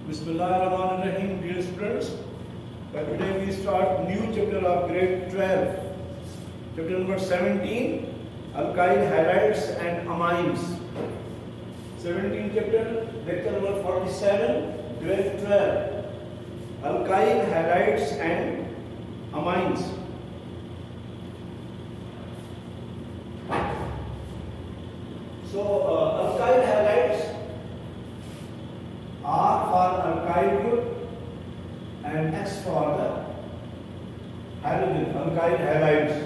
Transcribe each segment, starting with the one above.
Bismillahirrahmanirrahim, dear students. Today we start new chapter of grade 12. Chapter number 17, alkyl halides and amines. 17 chapter, lecture number 47, grade 12, alkyl halides and amines. So, alkyl halides R for alkyl group and X for the halogen, alkyl halides.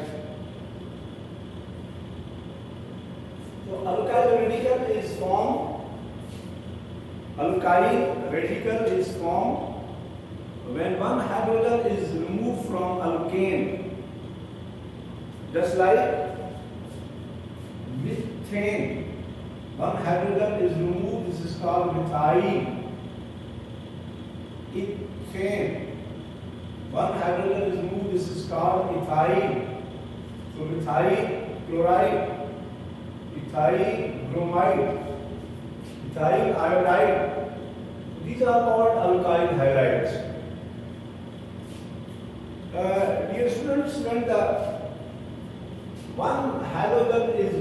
So alkyl radical is formed when one hydrogen is removed from alkane, just like methane. One hydrogen is removed, this is called methyl. Ethane. One hydrogen is removed, this is called ethyl. So methyl chloride, ethyl bromide, ethyl iodide. These are called alkyl halides. Dear students, when the one halogen is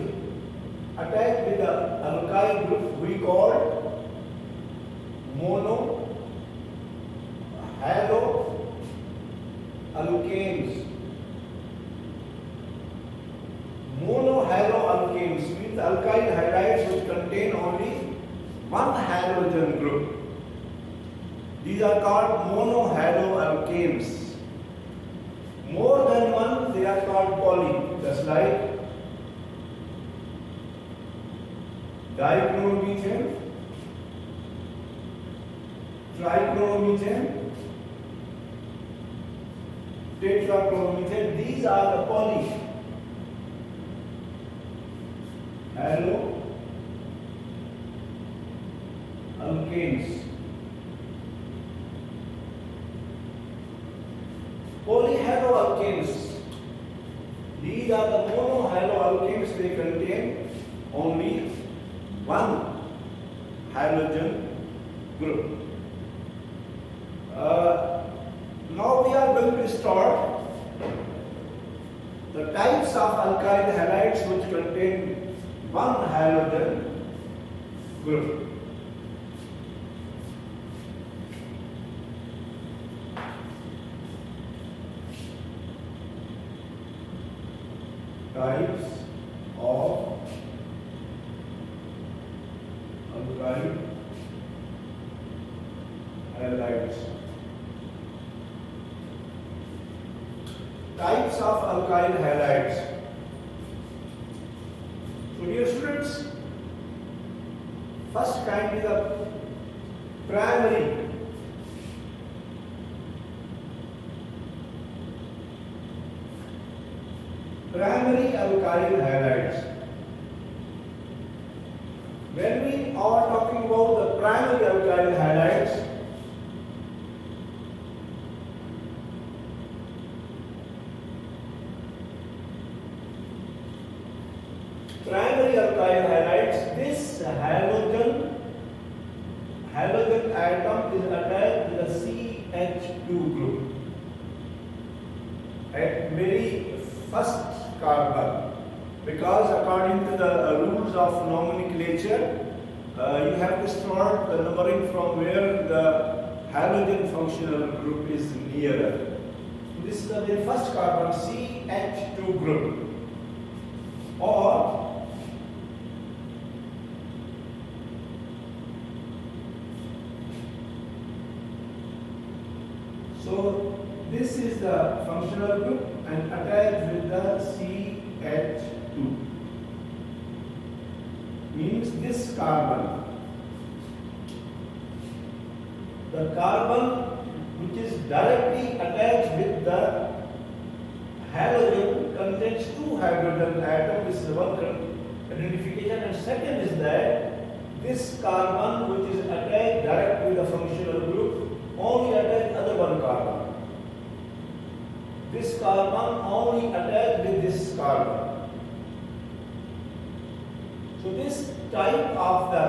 attached with the alkyl group, we call mono halo alkanes. Monohaloalkanes means alkyl halides which contain only one halogen group. These are called monohaloalkanes. More than one, they are called poly, just like dichloromethane, trichloromethane, tetrachloromethane. These are the poly haloalkanes. Polyhaloalkanes. These are the monohaloalkanes. They contain only one halogen group. Now we are going to start the types of alkyl halides which contain one halogen group. Types of alkyl halides. Types of alkyl halides. So dear students, first kind is the primary. Primary alkyl halides. When we are talking about the primary alkyl halides, this halogen atom is attached to the CH2 group at very first carbon, because according to the rules of nomenclature, you have to start the numbering from where the halogen functional group is nearer. This is the very first carbon, CH2 group, or so this is the functional group and attached with the CH2. Means this carbon, the carbon which is directly attached with the halogen contains two hydrogen atoms. This is one identification, and second is that this carbon which is attached directly with the functional group only attached other one carbon. This carbon only attached with this carbon. So this type of the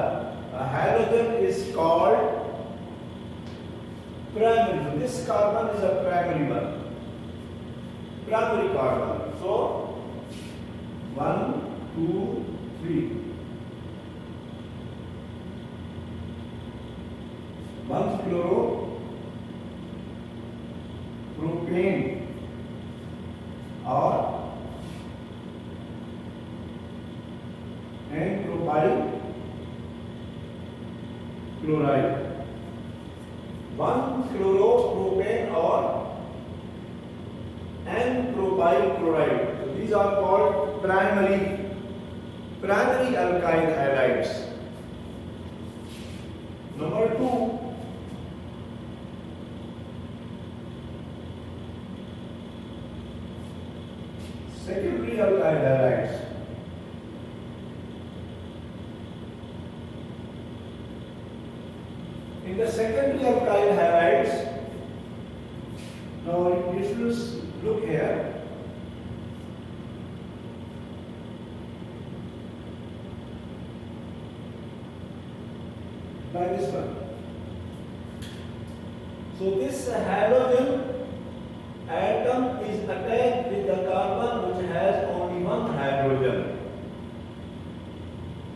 halogen is called this carbon is a primary one. Primary carbon. So 1, 2, 3. 1-chloro-propane or N-propyl chloride. 1-chloropropane or N-propyl chloride. So these are called primary alkyl halides. Number 2, secondary alkyl halides. In the secondary alkyl halides, now you should look here. Like this one. So this halogen atom is attached with the carbon which has only one hydrogen.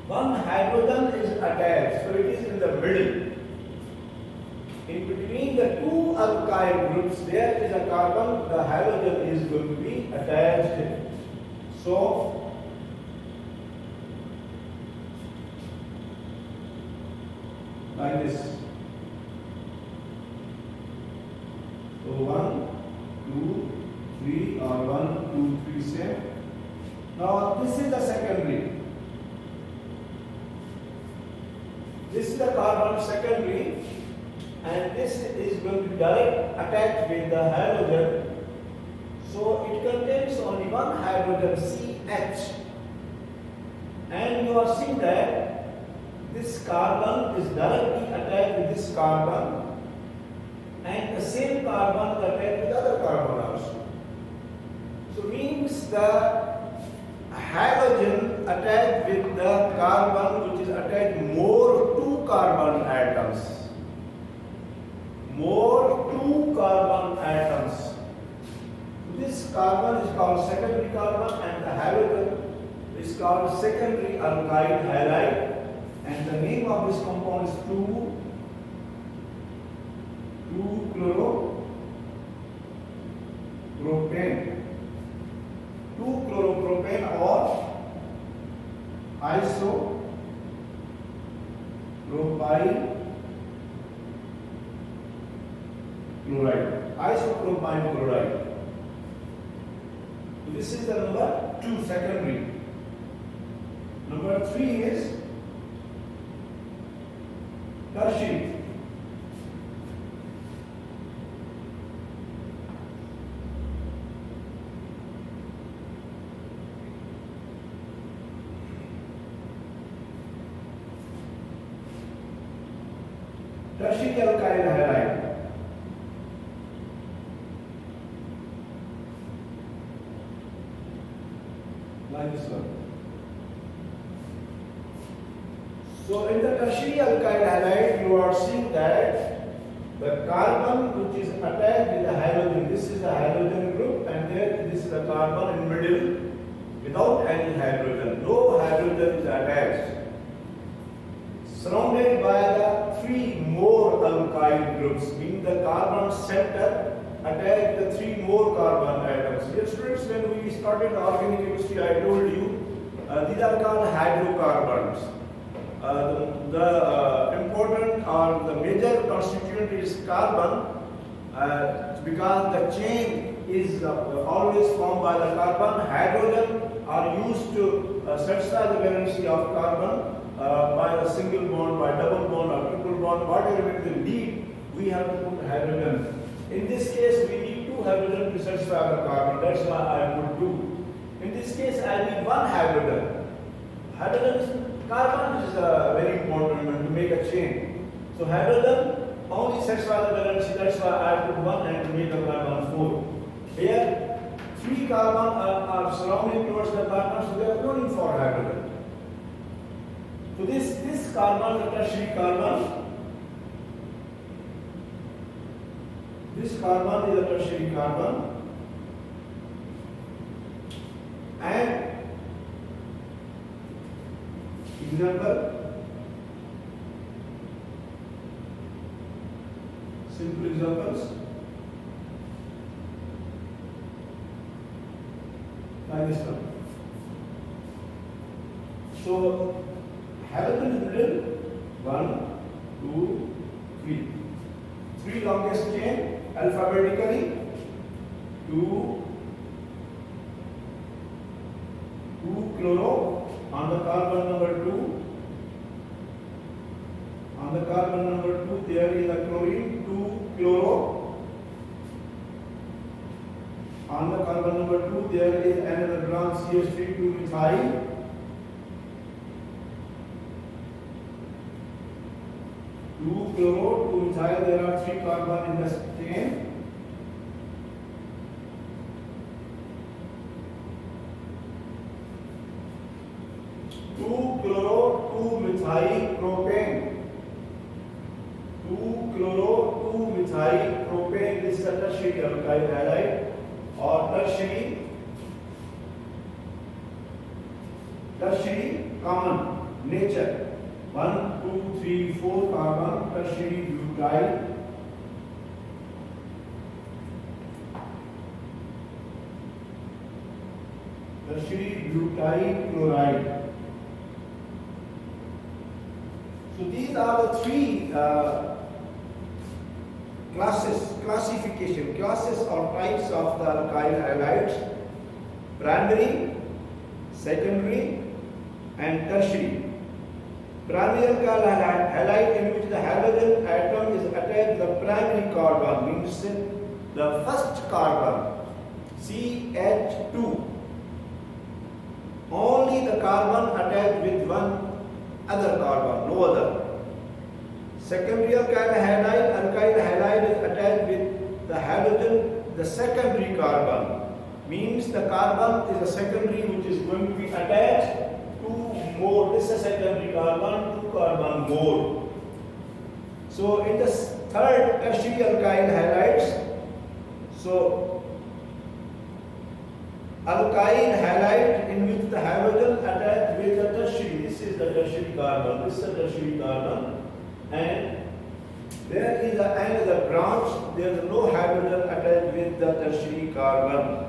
One hydrogen is attached, so it is in the middle. In between the two alkyl groups, there is a carbon, the halogen is going to be attached. So, like this. So 1, 2, 3 or 1, 2, 3 same. Now this is the secondary. This is the carbon secondary, and this is going to be direct attached with the halogen. So it contains only one hydrogen, CH. And you are seeing that this carbon is directly attached with this carbon, and the same carbon is attached with other carbon also. So means the halogen attached with the carbon which is attached more to carbon atoms. More two carbon atoms. This carbon is called secondary carbon, and the halogen is called secondary alkyl halide, and the name of this compound is 2-chloropropane. 2-chloropropane or isopropyl chloride. Isopropyl chloride. This is the number 2, secondary. Number 3 is tertiary. Tertiary alkyl halide. Like this one. So in the tertiary alkyl halide, you are seeing that the carbon which is attached with the halogen, this is the halogen group, and there this is the carbon in middle without any hydrogen. No hydrogen is attached. Surrounded by the 3 more alkyl groups, meaning the carbon center attached the 3 more carbon atoms. Dear students, when we started organic chemistry, I told you these are called hydrocarbons. The important or the major constituent is carbon, because the chain is always formed by the carbon. Hydrogen are used to satisfy the valency of carbon by a single bond, by double bond or triple bond, whatever it will be, we have to put hydrogen. In this case, we need 2 hydrogen to satisfy the carbon. That's why I put 2. In this case, I need 1 hydrogen. Carbon is very important to make a chain. So hydrogen only satisfy the valency. That's why I put 1 and to make the carbon 4. Here, 3 carbon are surrounding towards the carbon, so there is no need for hydrogen. So this carbon, the tertiary carbon, This carbon is a tertiary carbon, and example, simple examples like this one. So halogen is written 1, 2, 3. 3 longest chain alphabetically. 2 chloro on the carbon number 2. On the carbon number 2 there is a chlorine, 2 chloro. On the carbon number 2 there is another branch CH3, 2 methyl. 2 chloro, 2 methyl, there are 3 carbon in the chain. Chloro, 2 methyl propane. 2 chloro, 2 methyl propane. This is a tertiary alkyl halide or tertiary common nature. 1, 2, 3, 4 carbon tertiary butyl. Tertiary butyl chloride. So these are the 3 classes or types of the alkyl halides: primary, secondary, and tertiary. Primary alkyl halide, in which the halogen atom is attached to the primary carbon, means the first carbon, CH2. Only the carbon attached with one other carbon, no other. Secondary alkyl halide is attached with the halogen, the secondary carbon. Means the carbon is a secondary which is going to be attached to more. This is a secondary carbon, 2 carbon more. So in the third tertiary alkyl halides, so alkyl halide in which the halogen attached with the tertiary. This is the tertiary carbon. This is the tertiary carbon, and there is another branch. There is no halogen attached with the tertiary carbon.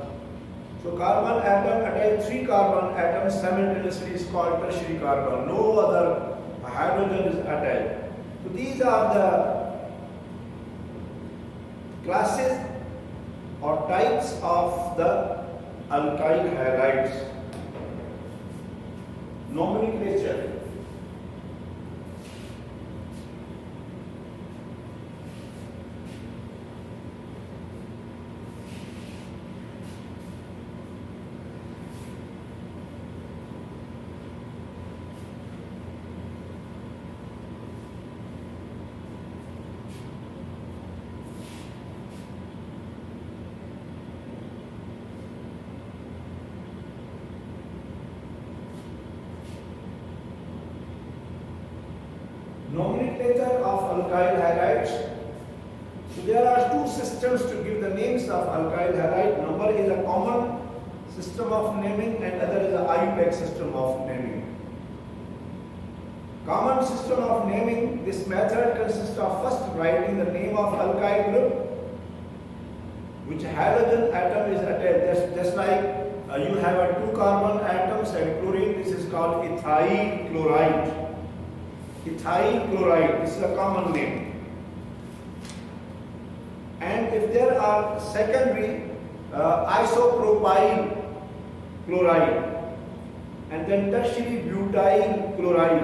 So carbon atom attached 3 carbon atoms simultaneously is called tertiary carbon. No other halogen is attached. So these are the classes or types of the alkyl halides. Nomenclature. Nomenclature of alkyl halides. So there are 2 systems to give the names of alkyl halide. Number is a common system of naming and other is a IUPAC system of naming. Common system of naming, this method consists of first writing the name of alkyl group which halogen atom is attached. Just like you have a 2 carbon atoms and chlorine, this is called ethyl chloride. Ethyl chloride, this is a common name. And if there are secondary, isopropyl chloride, and then tertiary butyl chloride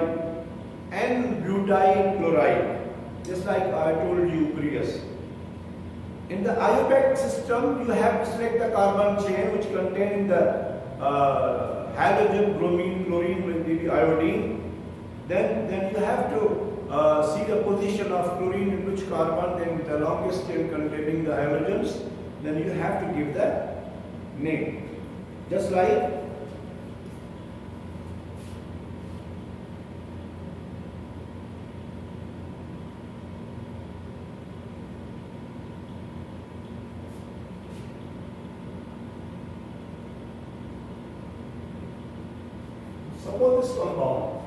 and butyl chloride, just like I told you previous. In the IUPAC system, you have to select the carbon chain which contain the halogen, bromine, chlorine, maybe iodine. Then you have to see the position of chlorine in which carbon, then the longest chain containing the halogens. Then you have to give the name. Just like Suppose this compound.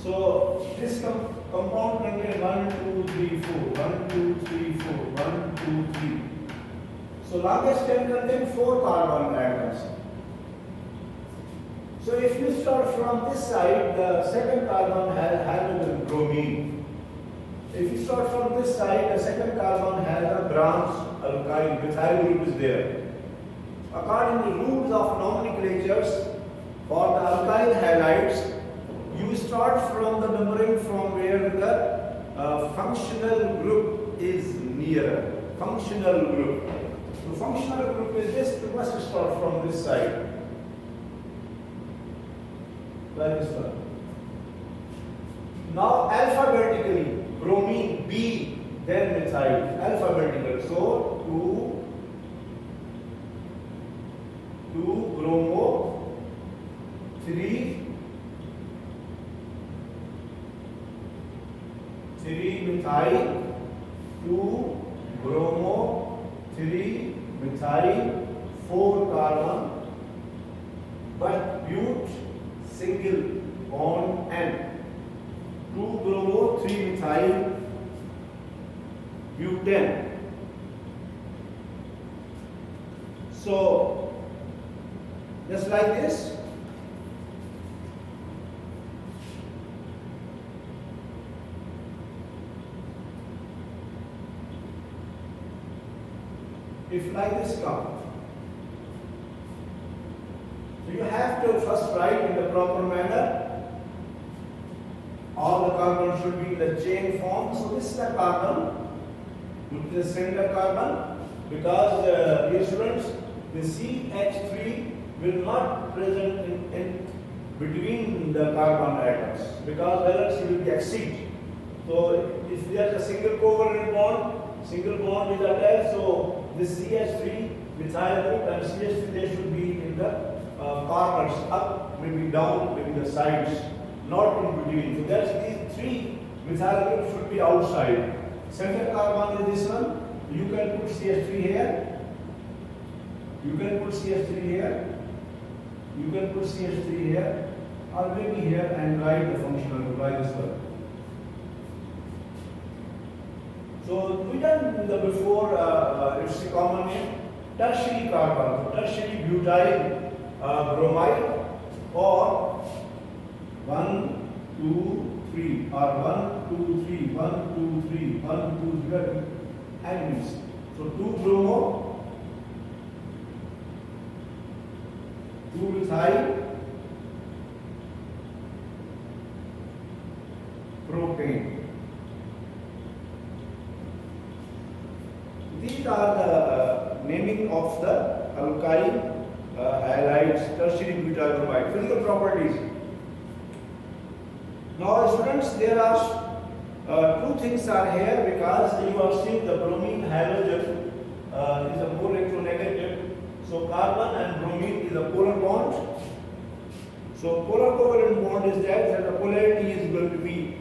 So this compound contains 1, 2, 3, 4. 1, 2, 3, 4. 1, 2, 3. So longest chain contains 4 carbon atoms. So if you start from this side, the second carbon has halogen bromine. If you start from this side, the second carbon has a branch alkyl, methyl group is there. According to rules of nomenclatures, for the alkyl halides, you start from the numbering from where the functional group is near. Functional group. So functional group is this, you must start from this side. Like this one. Now alphabetically, bromine B, then methyl, alphabetical. So 2 bromo, 3 methyl, 2 bromo, 3 methyl, 4 carbon, but but single bond N. 2 bromo, 3 methyl, butane. So just like this. If like this comes, so you have to first write in the proper manner. All the carbon should be in the chain form. So this is the carbon, which is the center carbon, because dear students, the CH3 will not present in between the carbon atoms, because else it will be exceed. So if there is a single covalent bond is attached, so this CH3 methyl group and CH3 they should be in the corners, up, maybe down, maybe the sides, not in between. So that's these 3 methyl groups should be outside. Center carbon is this one. You can put CH3 here. You can put CH3 here. You can put CH3 here, or maybe here, and write the functional group like this one. So we done the before, it's a common name, tertiary carbon, tertiary butyl bromide, or 1, 2, 3, or 1, 2, 3, 1, 2, 3, 1, 2, 3, and this. So 2 bromo, 2 methyl, propane. These are the naming of the alkyl halides, tertiary butyl bromide. Physical properties. Now, students, there are 2 things are here, because you are seeing the bromine halogen is a more electronegative. So carbon and bromine is a polar bond. So polar covalent bond is that the polarity is going to be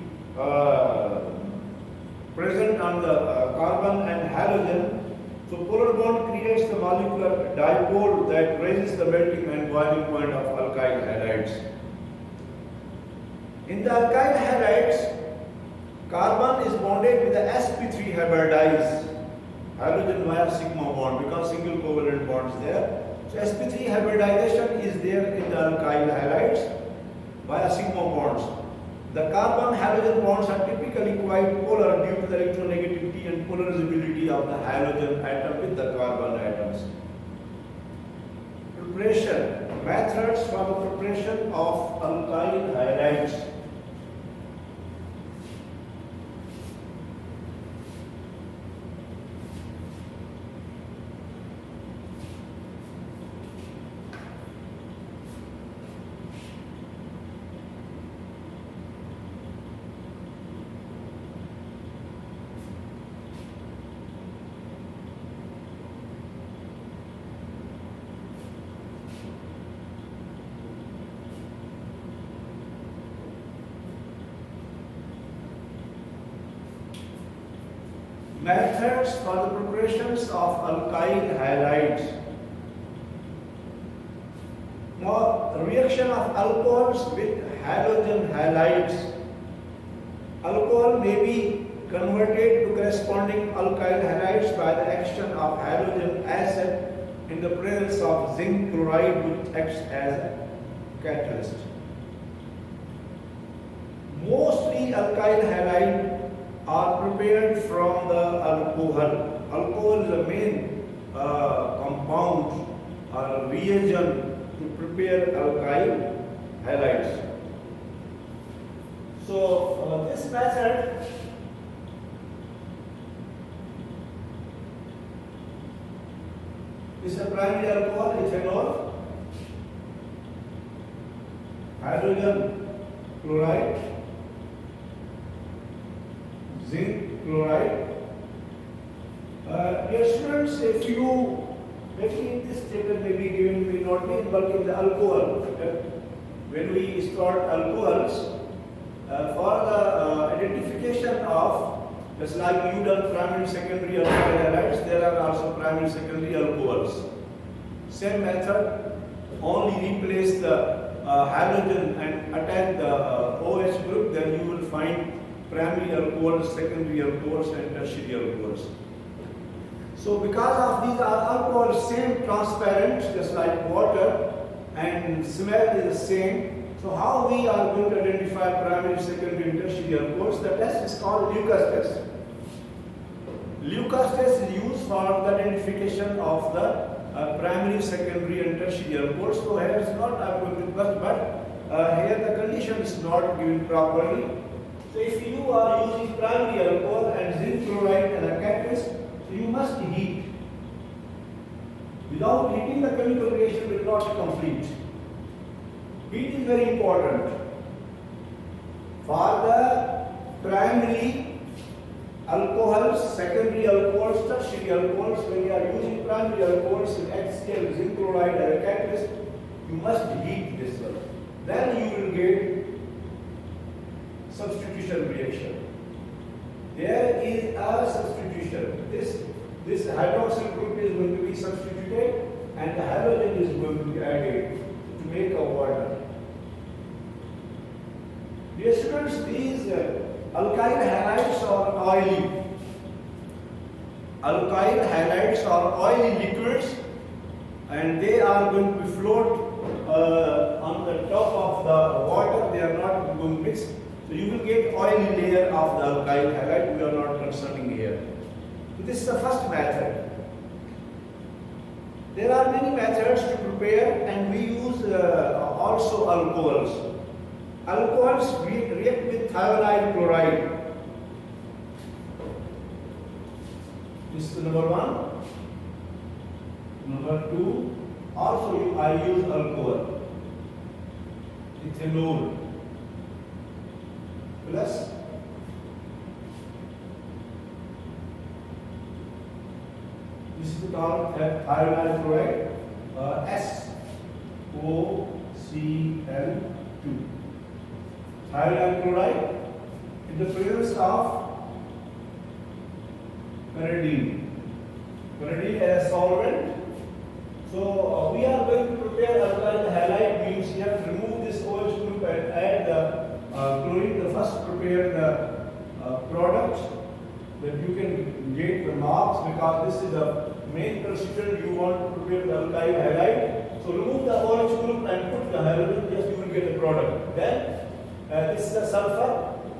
present on the carbon and halogen. So polar bond creates the molecular dipole that raises the melting and boiling point of alkyl halides. In the alkyl halides, carbon is bonded with the sp3 hybridized halogen via sigma bond, because single covalent bond is there. So sp3 hybridization is there in the alkyl halides via sigma bonds. The carbon halogen bonds are typically quite polar due to the electronegativity and polarizability of the halogen atom with the carbon atoms. Preparation methods for the preparation of alkyl halides. Methods for the preparations of alkyl halides. Now, reaction of alcohols with halogen halides. Alcohol may be converted to corresponding alkyl halides by the action of halogen acid in the presence of zinc chloride, which acts as a catalyst. Mostly alkyl halides are prepared from the alcohol. Alcohol is the main compound or reagent to prepare alkyl halides. So this method is a primary alcohol, ethanol, hydrogen chloride, zinc chloride. Dear students, if you maybe this table may be given, may not be, but in the alcohol, when we start alcohols, for the identification of, just like you done primary, secondary alkyl halides, there are also primary, secondary alcohols. Same method, only replace the halogen and attack the OH group, then you will find primary alcohols, secondary alcohols, and tertiary alcohols. So because of these alcohols, same transparent, just like water, and smell is the same. So how we are going to identify primary, secondary, and tertiary alcohols? The test is called Lucas test. Lucas test is used for the identification of the primary, secondary, and tertiary alcohols. So here is not I'm going to discuss, but here the condition is not given properly. So if you are using primary alcohol and zinc chloride and a catalyst, so you must heat. Without heating, the chemical reaction will not complete. Heat is very important. For the primary alcohols, secondary alcohols, tertiary alcohols, when you are using primary alcohols with HCl, zinc chloride and a catalyst, you must heat this one. Then you will get substitution reaction. There is a substitution. This hydroxyl group is going to be substituted and the halogen is going to be added to make a water. Dear students, these alkyl halides are oily. Alkyl halides are oily liquids and they are going to float on the top of the water. They are not going to mix. So you will get oily layer of the alkyl halide. We are not concerning here. So this is the first method. There are many methods to prepare and we use also alcohols. Alcohols react with thionyl chloride. This is number one. Number two, also I use alcohol. Ethanol plus this is called thionyl chloride, SOCl2. Thionyl chloride in the presence of pyridine. Pyridine as a solvent. So we are going to prepare alkyl halide, means you have to remove this OH group and add the chlorine. The first prepare the product that you can get the marks, because this is the main procedure. You want to prepare the alkyl halide. So remove the OH group and put the halogen, yes, you will get the product. Then this is the sulfur,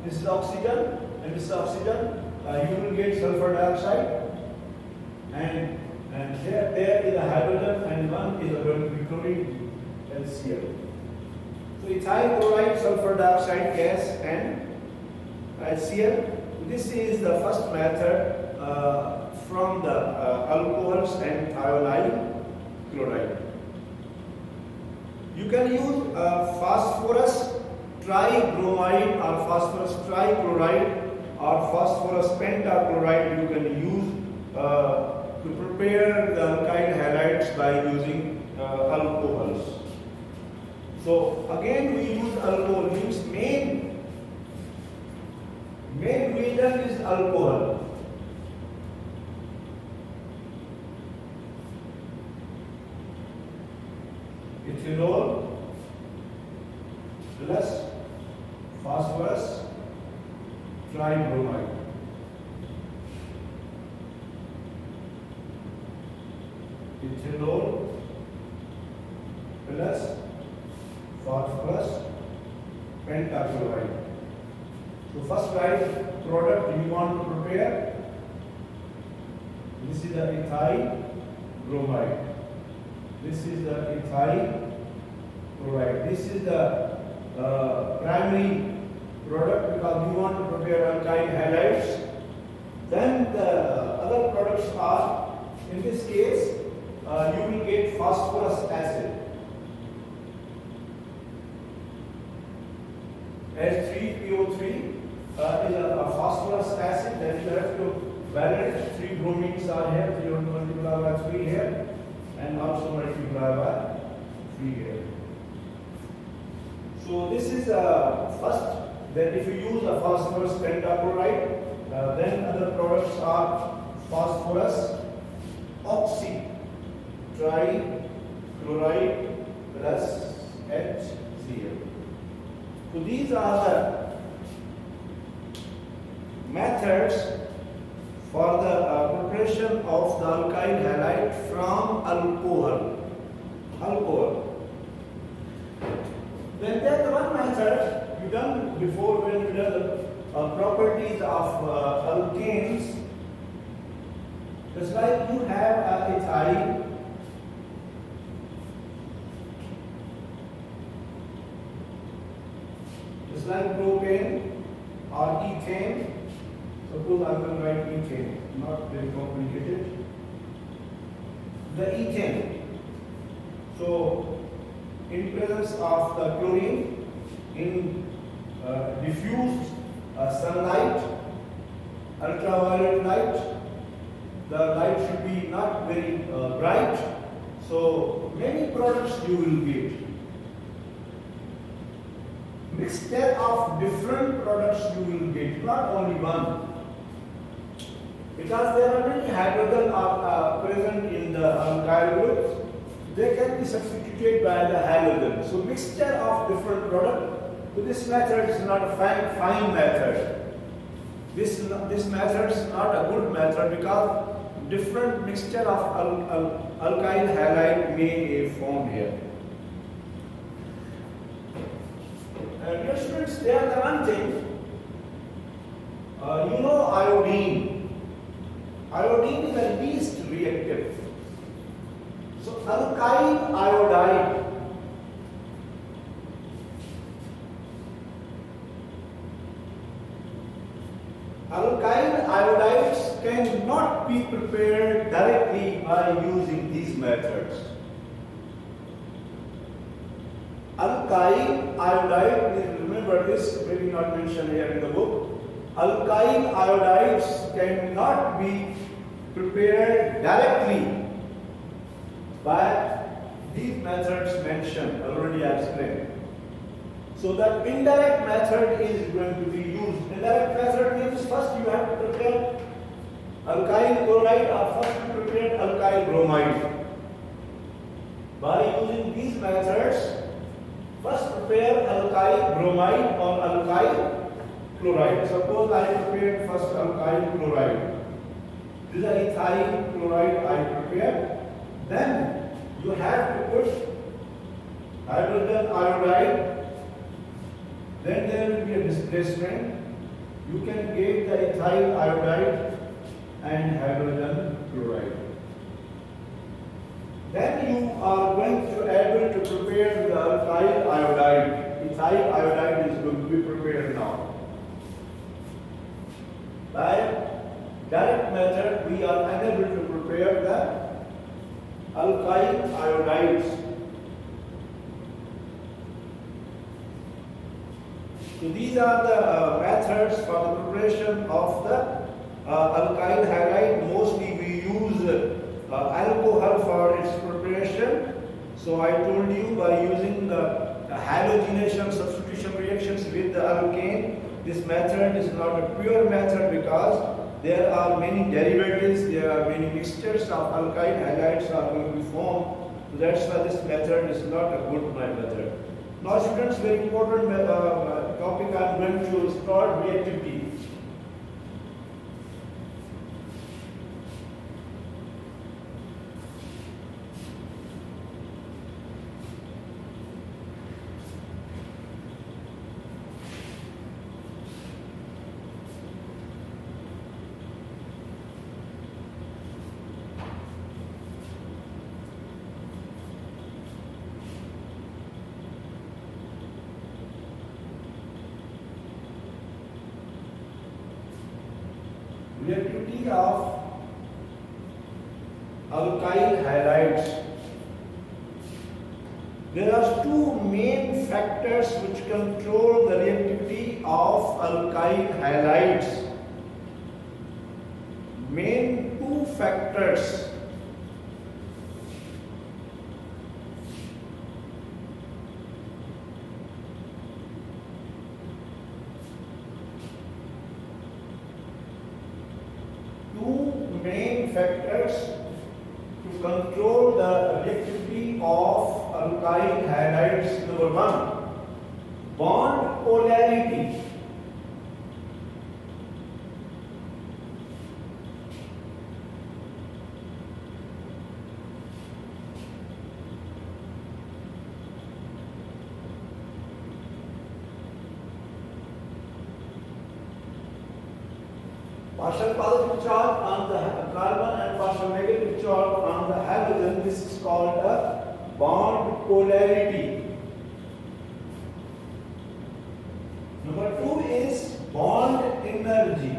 this is the oxygen, and this is oxygen. You will get sulfur dioxide, and there is a hydrogen, and one is going to be chlorine, LCl. So ethyl chloride, sulfur dioxide gas, and HCl. This is the first method from the alcohols and thionyl chloride. You can use phosphorus tribromide or phosphorus trichloride or phosphorus pentachloride. You can use to prepare the alkyl halides by using alcohols. So again we use alcohol, means main reagent is alcohol. Ethanol, plus phosphorus tribromide. Ethanol plus phosphorus pentachloride. So first right product you want to prepare. This is the ethyl bromide. This is the ethyl chloride. This is the primary product because you want to prepare alkyl halides. Then the other products are, in this case, you will get phosphorus acid. H3PO3 is a phosphorus acid that you have to balance. 3 bromines are here, 3 multiplied by 3 here, and also multiplied by 3 here. So this is first. Then if you use a phosphorus pentachloride, then other products are phosphorus oxy trichloride plus HCl. So these are the methods for the preparation of the alkyl halide from alcohol. Then there's one method you done before when you done the properties of alkanes. Just like you have ethyl, just like propane or ethane. Suppose I will write ethane, not very complicated. The ethane. So, in presence of the chlorine, in diffused sunlight, ultraviolet light, the light should be not very bright. So, many products you will get. Mixture of different products you will get, not only one. Because there are many hydrogen are present in the alkyl groups, they can be substituted by the halogen. So mixture of different products. So this method is not a fine method. This method is not a good method because different mixture of alkyl halide may form here. Dear students, there is one thing. You know iodine. Iodine is the least reactive. So alkyl iodide. Alkyl iodides cannot be prepared directly by using these methods. Alkyl iodide, please remember this, maybe not mentioned here in the book. Alkyl iodides cannot be prepared directly by these methods mentioned, already I explained. So that indirect method is going to be used. Indirect method means first you have to prepare alkyl chloride or first you prepare alkyl bromide. By using these methods, first prepare alkyl bromide or alkyl chloride. Suppose I prepared first alkyl chloride. This is ethyl chloride I prepared. Then you have to put hydrogen iodide. Then there will be a displacement. You can get the ethyl iodide and hydrogen chloride. Then you are going to able to prepare the alkyl iodide. Ethyl iodide is going to be prepared now. By direct method, we are unable to prepare the alkyl iodides. So these are the methods for the preparation of the alkyl halide. Mostly we use alcohol for its preparation. So I told you by using the halogenation substitution reactions with the alkane, this method is not a pure method because there are many derivatives, there are many mixtures of alkyl halides are going to be formed. So that's why this method is not a good method. Now students, very important topic I am going to start, reactivity. Reactivity of alkyl halides. There are two main factors which control the reactivity of alkyl halides. Main two factors. Main factors to control the reactivity of alkyl halides. Number one, bond polarity. Partial positive charge on the carbon and partial negative charge on the halogen. This is called a bond polarity. Number two is bond energy.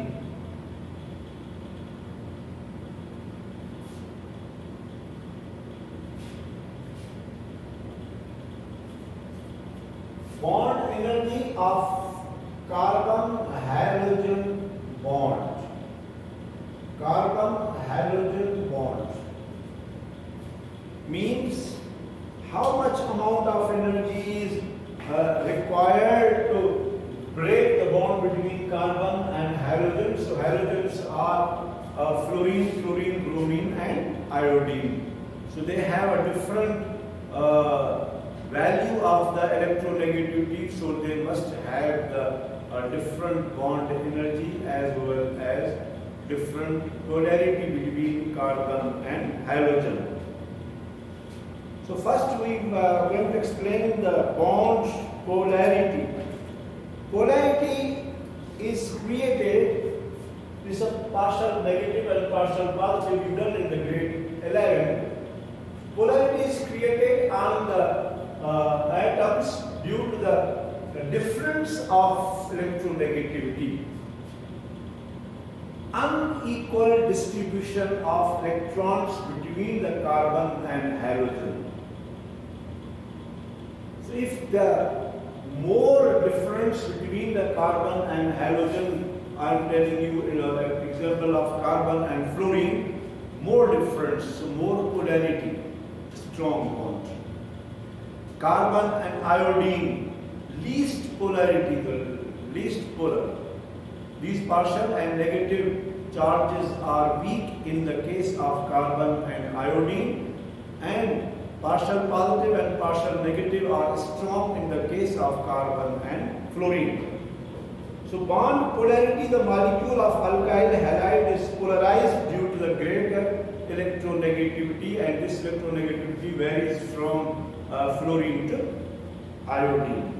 Bond energy of carbon halogen bond. Carbon halogen bond means how much amount of energy is required to break the bond between carbon and halogen. So halogens are fluorine, chlorine, bromine and iodine. So they have a different value of the electronegativity, so they must have the different bond energy as well as different polarity between carbon and halogen. So first we are going to explain the bond polarity. Polarity is created, this is a partial negative and partial positive we done in the grade 11. Polarity is created on the atoms due to the difference of electronegativity. Unequal distribution of electrons between the carbon and halogen. So if the more difference between the carbon and halogen, I am telling you, an example of carbon and fluorine, more difference, so more polarity, strong bond. Carbon and iodine, least polarity, the least polar. These partial and negative charges are weak in the case of carbon and iodine, and partial positive and partial negative are strong in the case of carbon and fluorine. So bond polarity, the molecule of alkyl halide is polarized due to the greater electronegativity, and this electronegativity varies from fluorine to iodine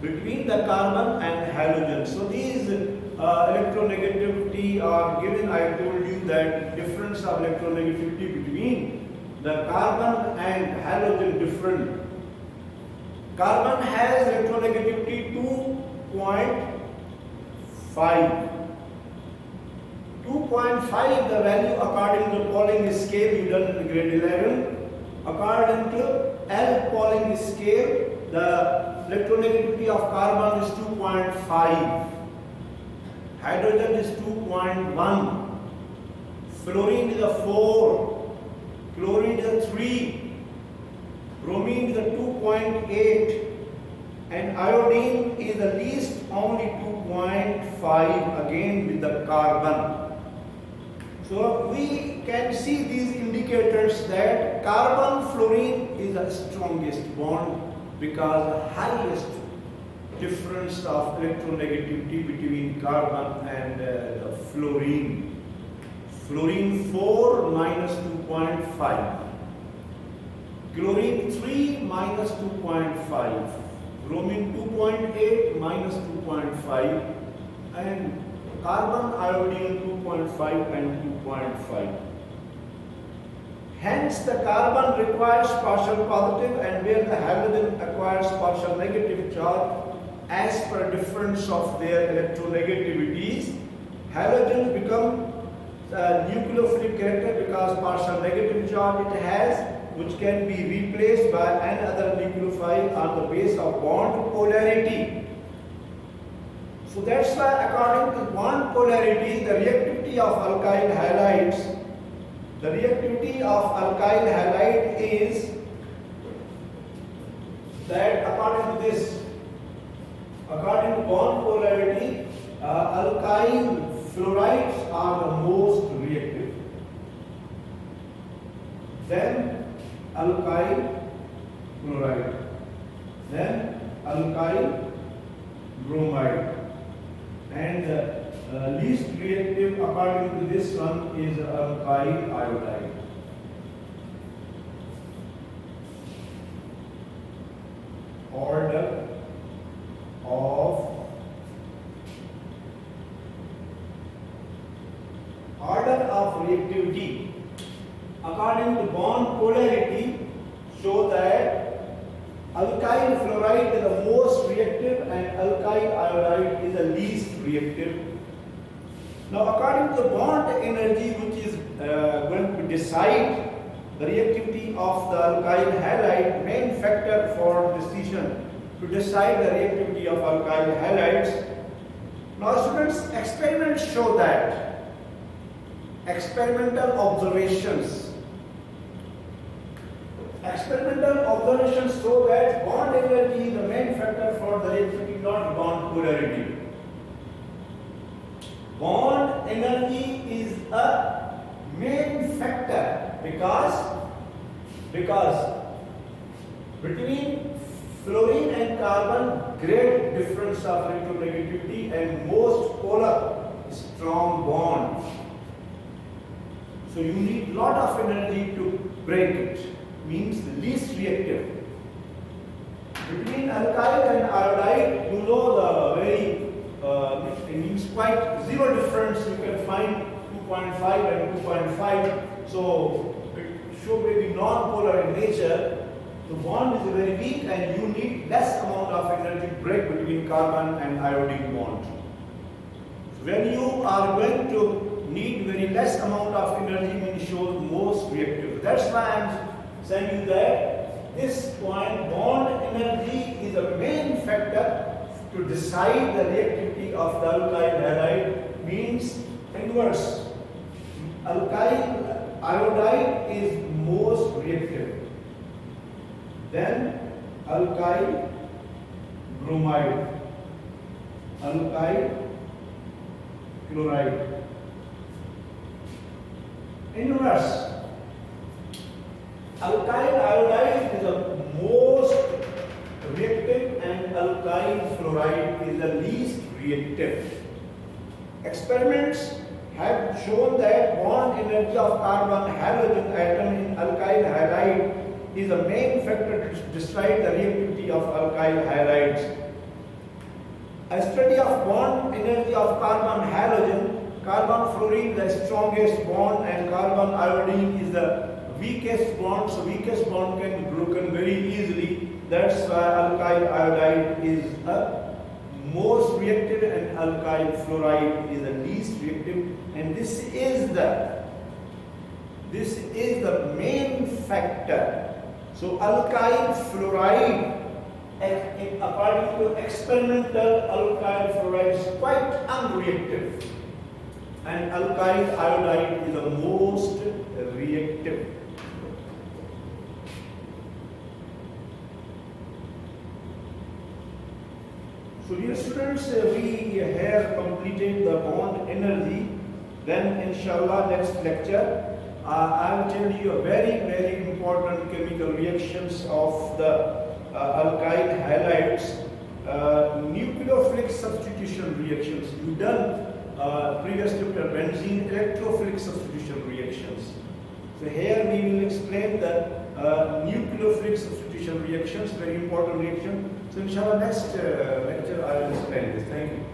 between the carbon and halogen. So these electronegativity are given. I told you that difference of electronegativity between the carbon and halogen different. Carbon has electronegativity 2.5. 2.5 the value according to Pauling scale you done in grade 11. According to L Pauling scale, the electronegativity of carbon is 2.5, hydrogen is 2.1, fluorine is a 4, chlorine is a 3, bromine is a 2.8, and iodine is the least only 2.5 again with the carbon. So we can see these indicators that carbon fluorine is the strongest bond because the highest difference of electronegativity between carbon and the fluorine. Fluorine 4 minus 2.5. Chlorine 3 minus 2.5. Bromine 2.8 minus 2.5. And carbon iodine 2.5 and 2.5. Hence, the carbon requires partial positive and where the halogen acquires partial negative charge as per difference of their electronegativities. Halogens become nucleophilic character because partial negative charge it has, which can be replaced by another nucleophile on the base of bond polarity. So that's why according to bond polarity, the reactivity of alkyl halides, the reactivity of alkyl halide is that according to this, according to bond polarity, alkyl fluorides are the most reactive. Then alkyl chloride. Then alkyl bromide. And least reactive according to this one is alkyl iodide. Order of reactivity according to bond polarity show that alkyl fluoride is the most reactive and alkyl iodide is the least reactive. Now according to the bond energy, which is going to decide the reactivity of the alkyl halide, main factor for decision to decide the reactivity of alkyl halides. Now students, experiments show that experimental observations show that bond energy is the main factor for the reactivity, not bond polarity. Bond energy is a main factor because between fluorine and carbon, great difference of electronegativity and most polar strong bond. So you need lot of energy to break it, means least reactive. Between alkyl and iodide, you know the very, it means quite zero difference. You can find 2.5 and 2.5. So it should be non-polar in nature. The bond is very weak and you need less amount of energy to break between carbon and iodine bond. So when you are going to need very less amount of energy, means shows most reactive. That's why I am saying you that this point, bond energy is a main factor to decide the reactivity of the alkyl halide, means inverse. Alkyl iodide is most reactive. Then alkyl bromide, alkyl chloride. Inverse. Alkyl iodide is the most reactive and alkyl fluoride is the least reactive. Experiments have shown that bond energy of carbon halogen atom in alkyl halide is the main factor to decide the reactivity of alkyl halides. A study of bond energy of carbon halogen, carbon fluorine the strongest bond and carbon iodine is the weakest bond. So weakest bond can be broken very easily. That's why alkyl iodide is a most reactive and alkyl fluoride is the least reactive. And this is the main factor. So alkyl fluoride, according to experimental, alkyl fluoride is quite unreactive. And alkyl iodide is the most reactive. So dear students, we have completed the bond energy. Then inshallah next lecture, I will tell you a very important chemical reactions of the alkyl halides, nucleophilic substitution reactions. You done previous chapter benzene electrophilic substitution reactions. So here we will explain the nucleophilic substitution reactions, very important reaction. So inshallah next lecture I will explain this. Thank you.